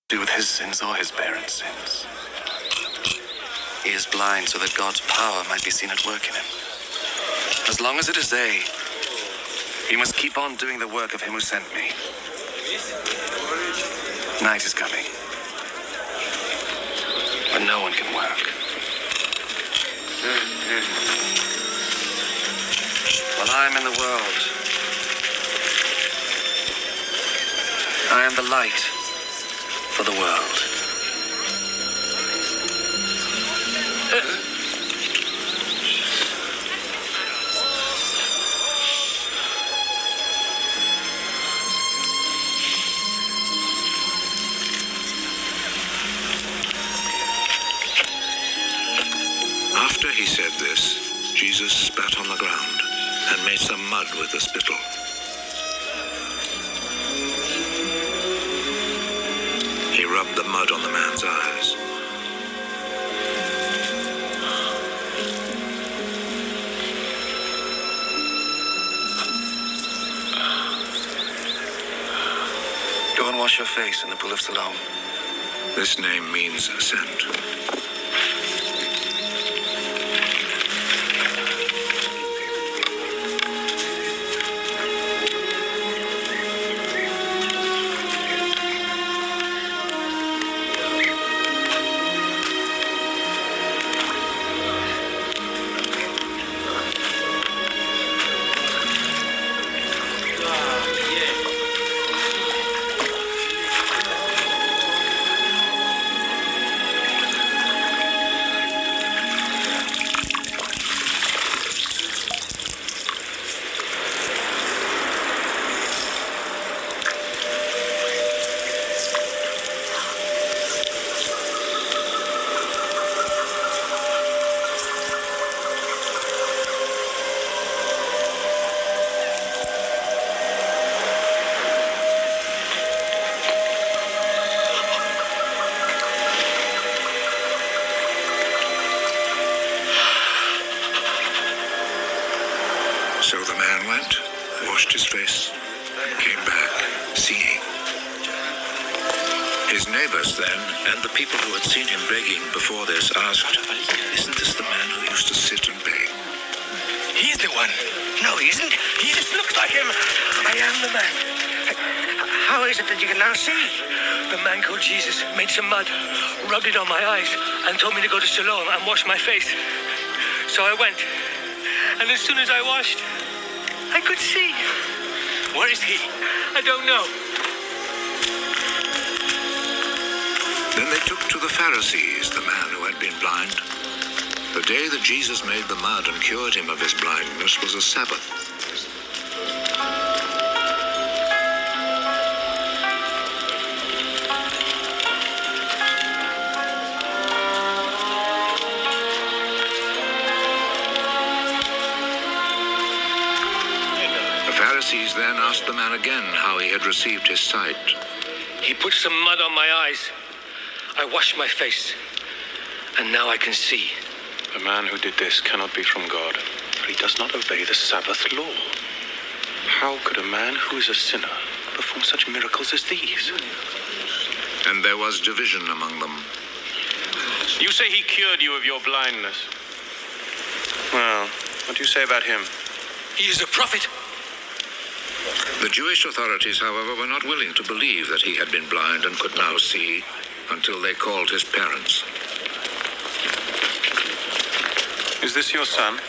do with his sins or his parents' sins. He is blind so that God's power might be seen at work in him. As long as it is day, he must keep on doing the work of him who sent me. Night is coming, but no one can work. While I am in the world, I am the light for the world. After he said this, Jesus spat on the ground and made some mud with the spittle. He rubbed the mud on the man's eyes. Go and wash your face in the pool of Siloam. This name means sent. So the man went, washed his face, came back, seeing. His neighbors then, and the people who had seen him begging before this, asked, "Isn't this the man who used to sit and beg?" He's the one. No, he isn't. He just looks like him. I am the man. How is it that you can now see? The man called Jesus made some mud, rubbed it on my eyes, and told me to go to Siloam and wash my face. So I went, and as soon as I washed, I could see. Where is he? I don't know. Then they took to the Pharisees the man who had been blind. The day that Jesus made the mud and cured him of his blindness was a Sabbath. The Pharisees then asked the man again how he had received his sight. He put some mud on my eyes. I washed my face, and now I can see. The man who did this cannot be from God, for he does not obey the Sabbath law. How could a man who is a sinner perform such miracles as these? And there was division among them. You say he cured you of your blindness. Well, what do you say about him? He is a prophet. The Jewish authorities, however, were not willing to believe that he had been blind and could now see until they called his parents. Is this your son?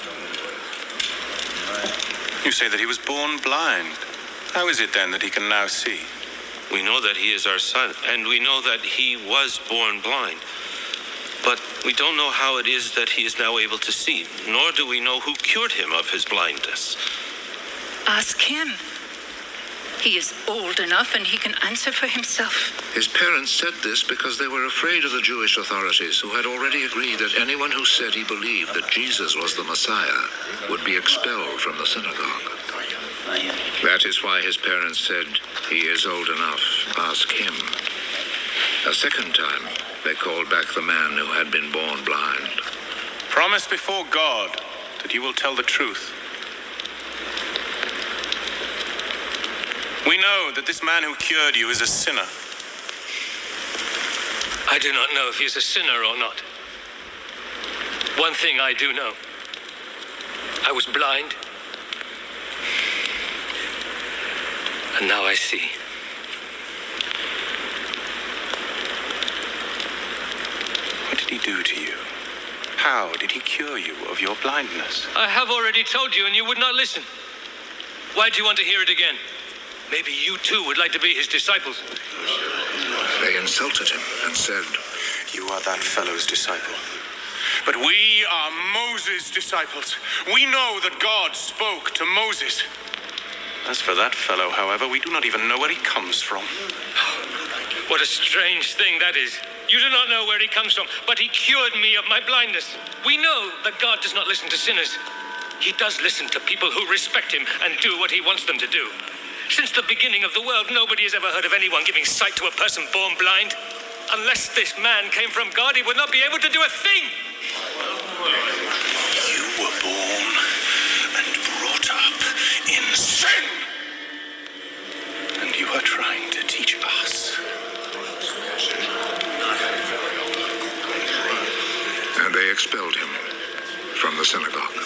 You say that he was born blind. How is it then that he can now see? We know that he is our son, and we know that he was born blind. But we don't know how it is that he is now able to see, nor do we know who cured him of his blindness. Ask him. He is old enough and he can answer for himself. His parents said this because they were afraid of the Jewish authorities, who had already agreed that anyone who said he believed that Jesus was the Messiah would be expelled from the synagogue. That is why his parents said, "He is old enough, ask him." A second time, they called back the man who had been born blind. Promise before God that you will tell the truth. We know that this man who cured you is a sinner. I do not know if he is a sinner or not. One thing I do know. I was blind. And now I see. What did he do to you? How did he cure you of your blindness? I have already told you and you would not listen. Why do you want to hear it again? Maybe you too would like to be his disciples. They insulted him and said, You are that fellow's disciple. But we are Moses' disciples. We know that God spoke to Moses. As for that fellow, however, we do not even know where he comes from. What a strange thing that is. You do not know where he comes from, but he cured me of my blindness. We know that God does not listen to sinners. He does listen to people who respect him and do what he wants them to do. Since the beginning of the world, nobody has ever heard of anyone giving sight to a person born blind. Unless this man came from God, he would not be able to do a thing. You were born and brought up in sin. And you are trying to teach us. and they expelled him from the synagogue.